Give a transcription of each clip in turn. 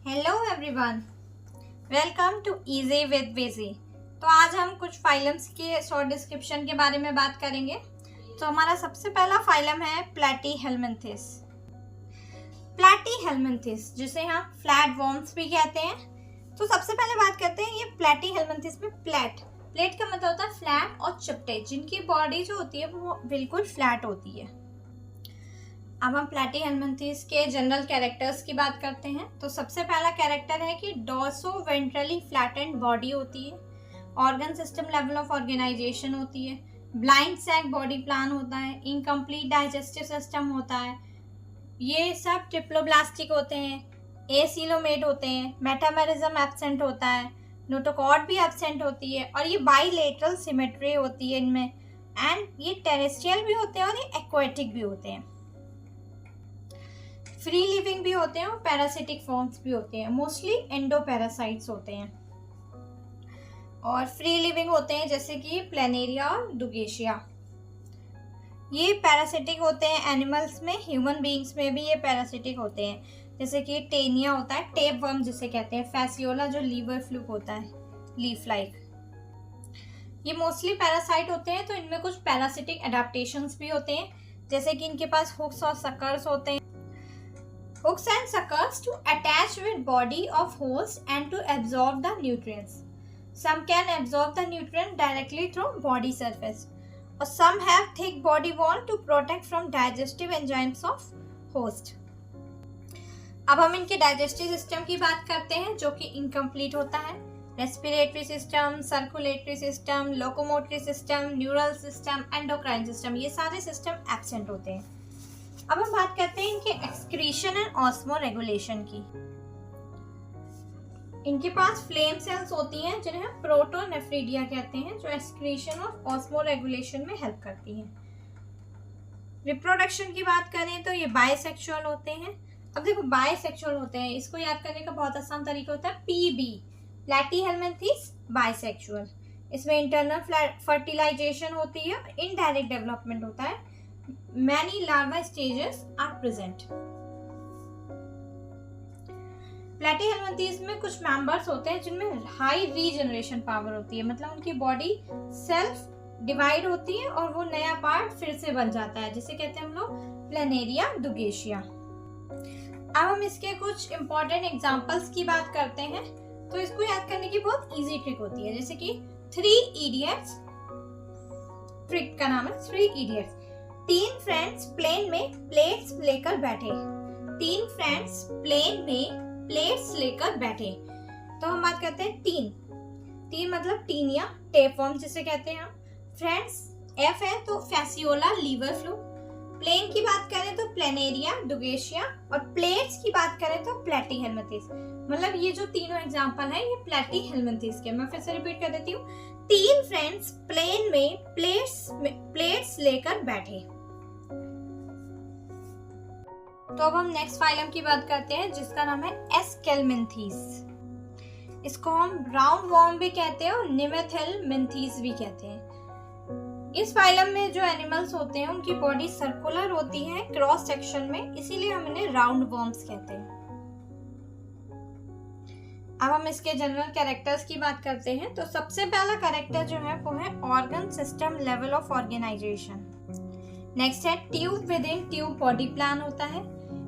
Hello everyone, welcome to easy with Viji. तो आज हम कुछ फाइलम्स के शॉर्ट डिस्क्रिप्शन के बारे में बात करेंगे। तो हमारा सबसे पहला फाइलम है प्लैटीहेल्मिन्थेस। प्लैटीहेल्मिन्थेस जिसे हम फ्लैट वॉर्म्स भी कहते हैं। तो सबसे पहले बात करते हैं ये प्लैटीहेल्मिन्थेस में प्लेट का मतलब होता है फ्लैट और चिपटे, जिनकी बॉडी जो होती है वो बिल्कुल फ्लैट होती है। अब हम प्लैटीहेल्मिन्थेस के जनरल कैरेक्टर्स की बात करते हैं। तो सबसे पहला कैरेक्टर है कि डॉर्सो वेंट्रली फ्लैटेंड बॉडी होती है, organ system level of organization होती है, ब्लाइंड सैक बॉडी प्लान होता है, इनकम्प्लीट डाइजेस्टिव सिस्टम होता है, ये सब ट्रिप्लोब्लास्टिक होते हैं, एसीलोमेट होते हैं, मेटामेरिज्म एब्सेंट होता है, नोटोकॉर्ड भी एब्सेंट होती है और ये बाइलेटरल सिमेट्री होती है इनमें, एंड ये टेरेस्ट्रियल भी होते हैं और ये एक्वाटिक भी होते हैं, फ्री लिविंग भी होते हैं और पैरासिटिक फॉर्म्स भी होते हैं। मोस्टली एंडोपैरासाइट्स होते हैं और फ्री लिविंग होते हैं जैसे कि प्लेनेरिया और डुगेशिया। ये पैरासिटिक होते हैं एनिमल्स में, ह्यूमन बीइंग्स में भी ये पैरासिटिक होते हैं जैसे कि टेनिया होता है, टेप वर्म जिसे कहते हैं, फैसियोला जो लीवर फ्लूक होता है, लीफ लाइक। ये मोस्टली पैरासाइट होते हैं। तो इनमें कुछ पैरासिटिक एडाप्टेशंस भी होते हैं जैसे कि इनके पास हुक्स और सकर्स होते हैं। Hooks and suckers to attach with body of host and to absorb the nutrients. Some can absorb the nutrient directly through body surface, or some have thick body wall to protect from digestive enzymes of host. अब हम इनके digestive system की बात करते हैं जो कि incomplete होता है। Respiratory system, circulatory system, locomotory system, neural system, endocrine system, ये सारे सिस्टम एब्सेंट होते हैं। अब हम बात करते हैं इनके एक्सक्रीशन एंड ऑस्मो रेगुलेशन की। इनके पास फ्लेम सेल्स होती हैं जिन्हें हम प्रोटोनेफ्रिडिया कहते हैं, जो एक्सक्रीशन और ऑस्मो रेगुलेशन में हेल्प करती हैं। रिप्रोडक्शन की बात करें तो ये बायसेक्सुअल होते हैं। अब देखो बायसेक्सुअल होते हैं, इसको याद करने का बहुत आसान तरीका होता है पीबी, प्लैटीहेल्मिन्थेस बायसेक्सुअल। इसमें इंटरनल फर्टिलाइजेशन होती है, इनडायरेक्ट डेवलपमेंट होता है, many larva stages are present. Platyhelminthes में कुछ मेंबर्स होते हैं जिनमें हाई रीजनरेशन पावर होती है, मतलब उनकी बॉडी सेल्फ डिवाइड होती है और वो नया पार्ट फिर से बन जाता है, जिसे कहते हैं हम लोग प्लेनेरिया डुगेशिया। अब हम इसके कुछ इंपॉर्टेंट एग्जांपल्स की बात करते हैं। तो इसको याद करने की बहुत इजी ट्रिक होती है, जैसे कि 3 इडियट्स। ट्रिक का नाम है 3 इडियट्स। 3 फ्रेंड्स प्लेन में प्लेट्स लेकर बैठे। 3 फ्रेंड्स प्लेन में प्लेट्स लेकर बैठे। तो हम बात करते हैं 3 मतलब टीनिया, टेपवर्म जिसे कहते हैं हम। फ्रेंड्स एफ है तो फैसियोला लीवर फ्लूक। प्लेन की बात करें तो प्लेनेरिया डुगेशिया, और प्लेट्स की बात करें तो प्लैटीहेल्मिन्थेस। मतलब ये जो तीनों एग्जांपल हैं ये प्लैटीहेल्मिन्थेस के। मैं फिर से रिपीट कर देती हूँ। 3 फ्रेंड्स प्लेन में प्लेट्स लेकर बैठे। तो अब हम नेक्स्ट फाइलम की बात करते हैं जिसका नाम है एस्केल्मिन्थेस। इसको हम राउंड वॉर्म भी कहते हैं और निमेथेल्मिन्थेस भी कहते हैं। इस फाइलम में जो एनिमल्स होते हैं उनकी बॉडी सर्कुलर होती है क्रॉस सेक्शन में, इसीलिए हम इन्हें राउंड वॉर्म्स कहते हैं। अब हम इसके जनरल कैरेक्टर्स की बात करते हैं। तो सबसे पहला कैरेक्टर जो है वो है organ system level of organisation. Next है tube within tube body plan होता है।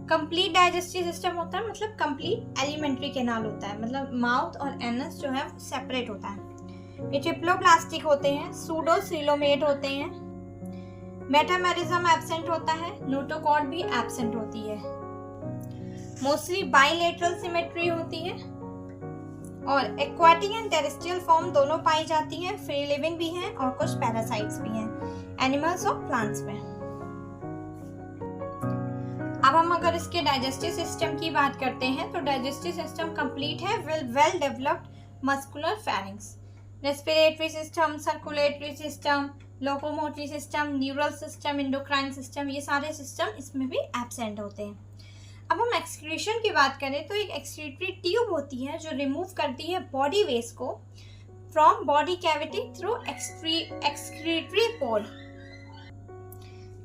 कंप्लीट डाइजेस्टिव सिस्टम होता है, मतलब कंप्लीट एलिमेंट्री कैनाल होता है, मतलब माउथ और एनस जो है सेपरेट होता है। ये ट्रिप्लोब्लास्टिक होते हैं, सूडोसिलोमेट होते हैं, मेटामेरिज्म एब्सेंट होता है, नोटोकॉर्ड भी एब्सेंट होती है, मोस्टली बाइलेटरल सिमेट्री होती है और एक्वाटिक एंड टेरेस्ट्रियल फॉर्म दोनों पाई जाती है, फ्री लिविंग भी हैं और कुछ पैरासाइट्स भी हैं एनिमल्स और प्लांट्स में। अब हम अगर इसके डाइजेस्टिव सिस्टम की बात करते हैं तो डाइजेस्टिव सिस्टम कंप्लीट है, well developed muscular pharynx. Respiratory system, circulatory system, locomotory system, neural system, endocrine system, ये सारे सिस्टम इसमें भी एब्सेंट होते हैं। अब हम एक्सक्रीशन की बात करें तो एक एक्सक्रीटरी ट्यूब होती है जो रिमूव करती है बॉडी वेस्ट को from body cavity through excretory pore.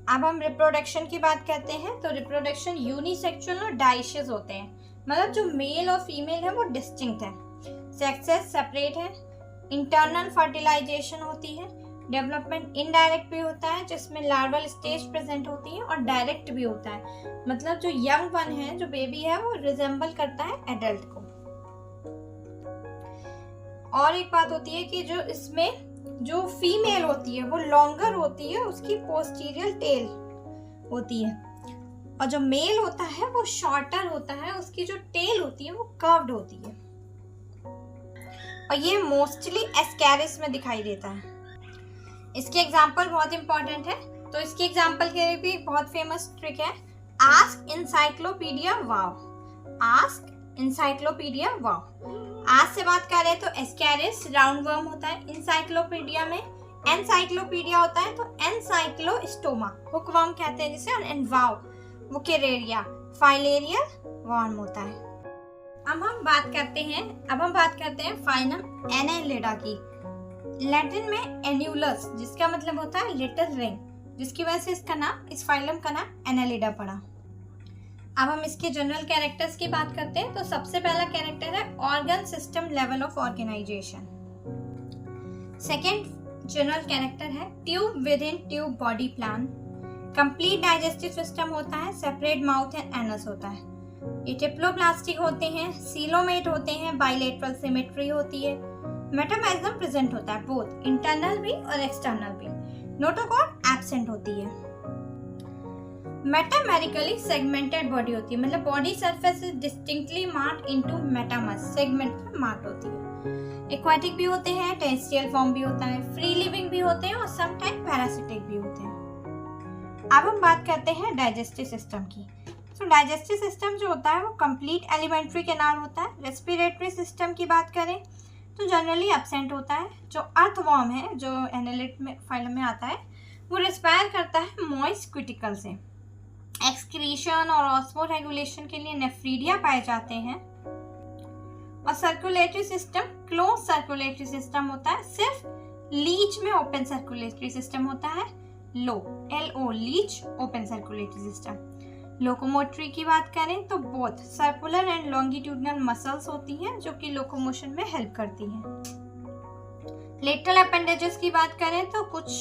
अब हम रिप्रोडक्शन की बात करते हैं तो रिप्रोडक्शन यूनिसेक्सुअल और डाइशियस होते हैं। मतलब जो मेल और फीमेल है वो डिस्टिंक्ट है, सेक्सेस सेपरेट है, इंटरनल फर्टिलाइजेशन होती है, डेवलपमेंट इनडायरेक्ट भी होता है जिसमें लार्वल स्टेज प्रेजेंट होती है, और डायरेक्ट भी होता है, मतलब जो यंग वन है, जो बेबी है, वो रिजेंबल करता है एडल्ट को। और एक बात होती है कि जो इसमें जो फीमेल होती है वो लॉन्गर होती है, उसकी पोस्टीरियर टेल होती है, और जो मेल होता है वो शॉर्टर होता है, उसकी जो टेल होती है वो कर्व्ड होती है, और ये मोस्टली एस्कैरिस में दिखाई देता है। इसके एग्जाम्पल बहुत इंपॉर्टेंट है, तो इसके एग्जाम्पल के लिए भी एक बहुत फेमस ट्रिक है, आस्क इंसाइक्लोपीडिया वाव। आस्क इंसाइक्लोपीडिया वाव। आज से बात करें तो एस्कैरिस राउंड वर्म होता है, इंसाइक्लोपीडिया में एनसाइक्लोपीडिया होता है, तो एनसाइक्लोस्टोमा हुकवर्म कहते हैं जिसे, एंड वाव वुकेरेरिया फाइलेरियल वर्म होता है। अब हम बात करते हैं फाइलम एनेलिडा की। लैटिन में एन्यूलस, जिसका मतलब होता है लिटिल रिंग, जिसकी वजह से इस फाइलम का नाम एनेलिडा पड़ा। अब हम इसके जनरल कैरेक्टर्स की बात करते हैं, तो सबसे पहला कैरेक्टर है organ system level of organisation. Second general character है tube within tube body plan. Complete digestive system होता है, सेपरेट माउथ एंड एनस होता है। ये टिप्लोप्लास्टिक होते हैं, सीलोमेट होते हैं, बाइलेटरल सिमेट्री होती है, मेटामेरिज्म प्रेजेंट होता है, बोथ इंटरनल भी और एक्सटर्नल भी। नोटोकॉर्ड एब्सेंट होती है। मेटामेरिकली सेगमेंटेड बॉडी होती है, मतलब body surface is distinctly marked into metameres, segment में मार्क्ड होती है। एक्वाटिक भी होते हैं, टेरेस्ट्रियल फॉर्म भी होता है, फ्री लिविंग भी होते हैं, और सम टाइम पैरासिटिक भी होते हैं। अब हम बात करते हैं डाइजेस्टिव सिस्टम की। तो डाइजेस्टिव सिस्टम जो होता है वो कंप्लीट एलिमेंट्री कैनाल होता है। रेस्पिरेटरी सिस्टम की बात करें तो जनरली एब्सेंट होता है। जो अर्थवॉर्म है, जो एनालिट में फाइलम में आता है, वो रेस्पायर करता है मॉइस्ट क्यूटिकल से। एक्सक्रीशन और ऑस्मो रेगुलेशन के लिए नेफ्रीडिया पाए जाते हैं। और circulatory system close circulatory system होता है, सिर्फ लीच में ओपन सर्कुलेटरी सिस्टम होता है, LO leech open circulatory system. Locomotory की बात करें तो both circular and longitudinal muscles होती हैं जो कि लोकोमोशन में हेल्प करती हैं। लेटरल अपेंडेजेस की बात करें तो कुछ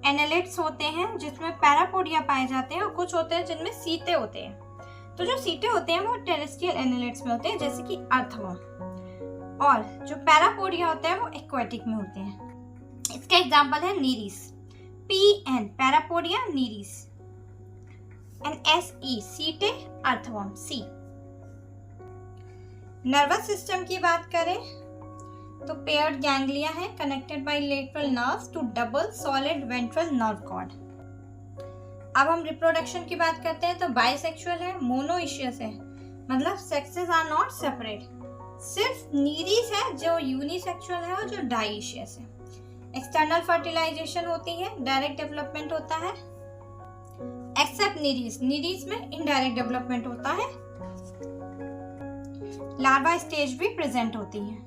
एनालिट्स होते हैं जिसमें पैरापोडिया पाए जाते हैं, और कुछ होते हैं जिनमें सीटे होते हैं। तो जो सीटे होते हैं वो टेरेस्ट्रियल एनालिट्स में होते हैं, जैसे कि अर्थवॉर्म, और जो पैरापोडिया होते हैं वो एक्वाटिक में होते हैं। इसका एग्जाम्पल है Nereis, PN parapodia Nereis, and SE setae earthworm C। Nervous system की बात करें तो पेयर्ड गैंग्लिया है, connected by lateral nerves to double solid ventral nerve cord. अब हम रिप्रोडक्शन की बात करते हैं तो बाइसेक्सुअल है, मोनोइशियस है, मतलब सेक्सेस आर नॉट सेपरेट। सिर्फ नीरिस है जो यूनिसेक्सुअल है, और जो डाइशियस है। एक्सटर्नल फर्टिलाइजेशन होती है, डायरेक्ट डेवलपमेंट होता है, एक्सेप्ट नीरिस में इनडायरेक्ट डेवलपमेंट होता है। लार्वा स्टेज भी प्रेजेंट होती है।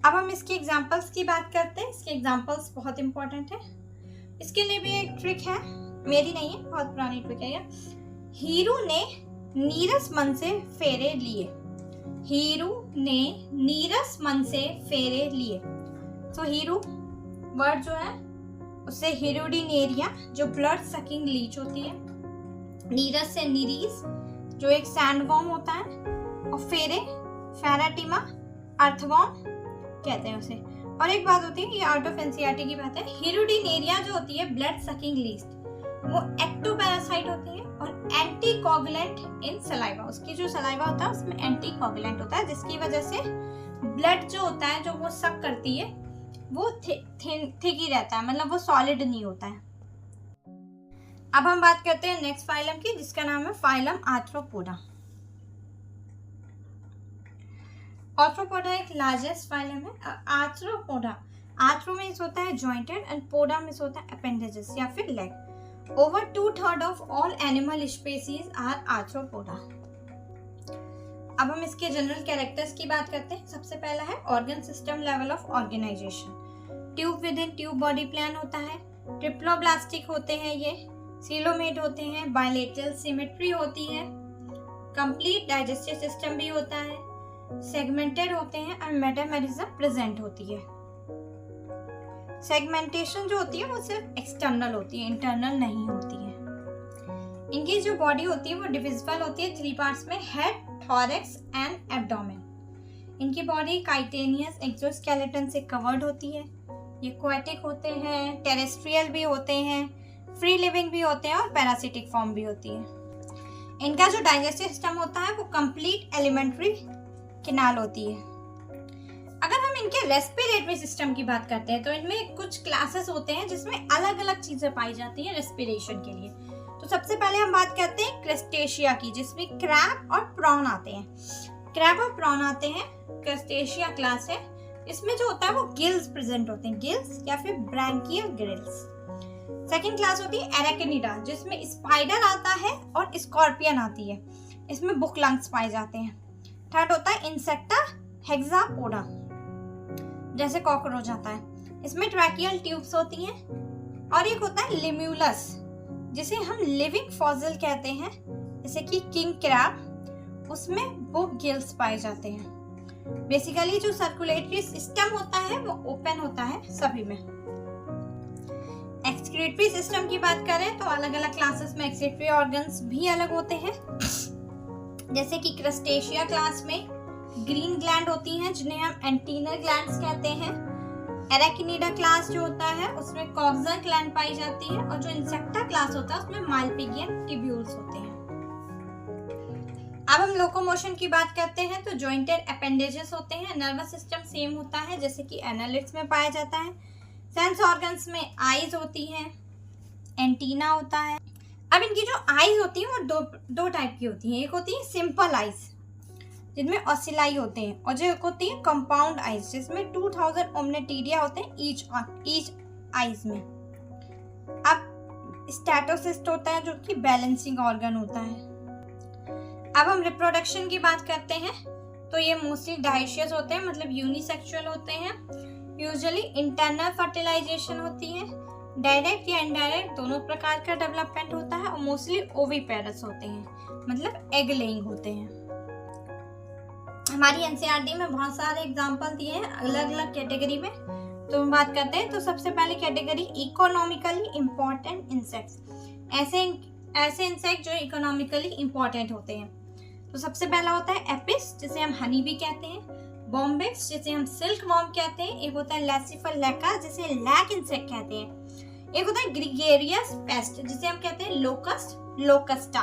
अब हम इसके एग्जांपल्स की बात करते हैं। इसके एग्जांपल्स बहुत इंपॉर्टेंट है। इसके लिए भी एक ट्रिक है, मेरी नहीं है, बहुत पुरानी ट्रिक है। हीरू ने नीरस मन से फेरे लिए। हीरू ने नीरस मन से फेरे लिए। तो हीरू वर्ड जो है उससे हिरुडिनेरिया जो ब्लड सकिंग लीच होती है, नीरस से नीरीस जो एक सैंडवॉर्म होता है, और फेरे फेराटिमा अर्थवॉर्म कहते हैं उसे। और एक बात होती है, ये आउट ऑफ एनसीईआरटी की बात है, हिरुडिनेरिया जो होती है ब्लड सकिंग लीच, वो एक्टोपैरासाइट होती है और एंटीकोगुलेंट इन सलाइवा। उसकी जो सलाइवा होता है उसमें एंटीकोगुलेंट होता है, जिसकी वजह से ब्लड जो होता है जो वो सक करती है वो थिक ही रहता है, मतलब वो सॉलिड नहीं होता है। अब हम बात करते हैं नेक्स्ट फाइलम की, जिसका नाम है फाइलम आर्थ्रोपोडा। आर्थ्रोपोडा एक लार्जेस्ट फाइलम है। आर्थ्रोपोडा, आर्थ्रो मींस होता है जॉइंटेड एंड पोडा मींस होता है अपेंडेजेस या फिर leg. Over 2/3 of all animal species are arthropoda. अब हम इसके जनरल कैरेक्टर्स की बात करते हैं। सबसे पहला है organ system level of organization. Tube within tube body plan होता है, ट्रिप्लोब्लास्टिक होते हैं, ये सीलोमेट होते हैं, बायलेटरल सिमेट्री होती है, कंप्लीट डाइजेस्टिव सिस्टम भी होता है, सेगमेंटेड होते हैं और मेटामेरिज्म प्रेजेंट होती है। सेगमेंटेशन जो होती है वो सिर्फ एक्सटर्नल होती है, इंटरनल नहीं होती है। इनकी जो बॉडी होती है वो डिविजिबल होती है 3 पार्ट्स में, हेड, थॉरैक्स एंड एब्डोमेन। इनकी बॉडी काइटेनियस एक्सोस्केलेटन से कवर्ड होती है। ये एक्वाटिक होते हैं, टेरेस्ट्रियल भी होते हैं, फ्री लिविंग भी होते हैं और पैरासिटिक फॉर्म भी होती है। इनका जो डाइजेस्टिव सिस्टम होता है वो कंप्लीट एलिमेंट्री कैनाल होती है। अगर हम इनके रेस्पिरेटरी सिस्टम की बात करते हैं तो इनमें कुछ क्लासेस होते हैं जिसमें अलग अलग चीजें पाई जाती हैं रेस्पिरेशन के लिए। तो सबसे पहले हम बात करते हैं क्रस्टेशिया की, जिसमें क्रैब और प्रॉन आते हैं। क्रैब और प्रॉन आते हैं, क्रस्टेशिया क्लास है। इसमें जो होता है वो गिल्स प्रेजेंट होते हैं, गिल्स या फिर ब्रैंकियल गिल्स। सेकंड क्लास होती है एराकिनिडा, जिसमें स्पाइडर आता है और स्कॉर्पियन आती है। इसमें बुक लंग्स पाए जाते हैं। थर्ड होता है इंसेक्टा हेक्सापोडा, जैसे कॉकरोच आता है। इसमें ट्रैकियल ट्यूब्स होती हैं। और एक होता है लिम्यूलस, जिसे हम लिविंग फॉसिल कहते हैं, जैसे कि किंग क्रैब, उसमें बुक गिल्स पाए जाते हैं। बेसिकली जो सर्कुलेटरी सिस्टम होता है वो ओपन होता है सभी में। एक्सक्रीटरी सिस्टम की बात करें तो अलग अलग क्लासेस में एक्सक्रीटरी ऑर्गन्स भी अलग होते हैं। जैसे कि क्रस्टेशिया क्लास में ग्रीन ग्लैंड होती हैं, जिन्हें हम एंटीनल ग्लैंड्स कहते हैं। एराकिनिडा क्लास जो होता है उसमें कॉक्सर ग्लैंड पाई जाती है। और जो इंसेक्टा क्लास होता है उसमें मालपिगियन ट्यूब्यूल्स होते हैं। अब हम लोकोमोशन की बात करते हैं तो जॉइंटेड अपेंडेजेस होते हैं। नर्वस सिस्टम सेम होता है जैसे कि एनालिड्स में पाया जाता है। सेंस ऑर्गन्स में आईज होती हैं, एंटीना होता है। अब इनकी जो आईज होती है वो दो टाइप की होती हैं। एक होती है सिंपल आईज, जिनमें ऑसिलाई होते हैं, और जो एक होती है कंपाउंड आईज, जिसमें 2000 ओमनेटिडिया होते हैं ईच आईज में। अब स्टैटोसिस्ट होता है जो कि बैलेंसिंग ऑर्गन होता है। अब हम रिप्रोडक्शन की बात करते हैं तो ये मोस्टली डाइशियस होते हैं, मतलब यूनिसेक्सुअल होते हैं। यूजुअली इंटरनल फर्टिलाइजेशन होती है, डायरेक्ट या इनडायरेक्ट दोनों प्रकार का डेवलपमेंट होता है। और मोस्टली ओविपेरस होते हैं, मतलब एग लेइंग होते हैं। हमारी एनसीईआरटी में बहुत सारे एग्जांपल दिए हैं अलग अलग कैटेगरी में। तो हम बात करते हैं तो सबसे पहले कैटेगरी इकोनॉमिकली इम्पोर्टेंट इंसेक्ट्स, ऐसे इंसेक्ट जो इकोनॉमिकली इम्पोर्टेंट होते हैं। तो सबसे पहला होता है एपिस, जिसे हम हनी भी कहते हैं, बॉम्बिक्स जिसे हम सिल्क वॉर्म कहते हैं, एक होता है लैसिफलेका जिसे लैक इंसेक्ट कहते हैं, एक होता है ग्रिगेरियस पेस्ट जिसे हम कहते हैं लोकस्ट लोकस्टा,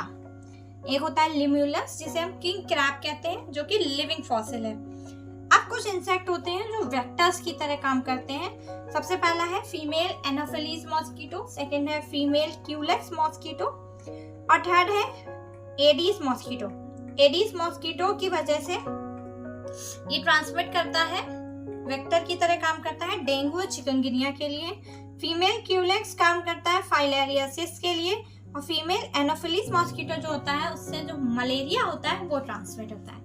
एक होता है लिम्यूलस जिसे हम किंग क्रैब कहते हैं जो कि लिविंग फॉसिल है। अब कुछ इंसेक्ट होते हैं जो वेक्टर्स की तरह काम करते हैं। सबसे पहला है फीमेल एनोफिलीज मॉस्किटो, सेकंड है फीमेल क्यूलेक्स मॉस्किटो और थर्ड है एडिस मॉस्किटो। एडिस मॉस्किटो की वजह से ये ट्रांसमिट करता है, वेक्टर की तरह काम करता है डेंगू और चिकनगुनिया के लिए। फीमेल क्यूलेक्स काम करता है फाइलेरियासिस के लिए और फीमेल एनोफिलीज मॉस्किटो जो होता है उससे जो मलेरिया होता है वो ट्रांसमिट होता है।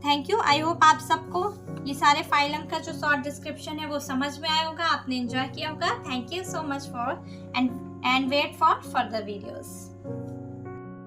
Thank you. आई होप आप सबको ये सारे फाइलम का जो शॉर्ट डिस्क्रिप्शन है वो समझ में आया होगा, आपने एंजॉय किया होगा। Thank you so much for and wait for further videos.